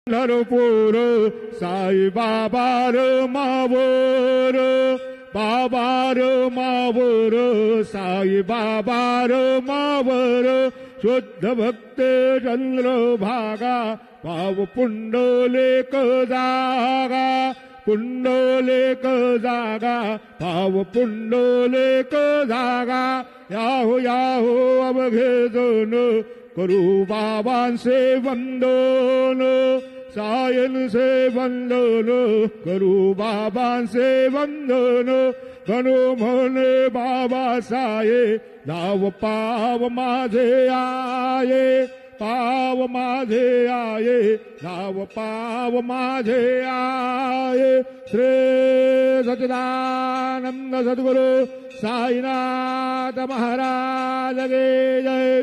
पंढरपूर साई बाबा र मावर बाबा र मावर साई बाबा र मावर शुद्ध भक्त चंद्रभागा पाव पुंडलेक जागा पुंडलेक जागा पाव पुंडलेक जागा याहो याहो अवघे जन करू बाबांचे वंदन सायन से वंदन करू बाबांचे वंदन गणो म्हणे बाबा साये नाव पाव माझे आये पाव माझे आये नाव पाव माझे आये श्री सच्चिदानंद सद्गुरु साईनाथ महाराज की जय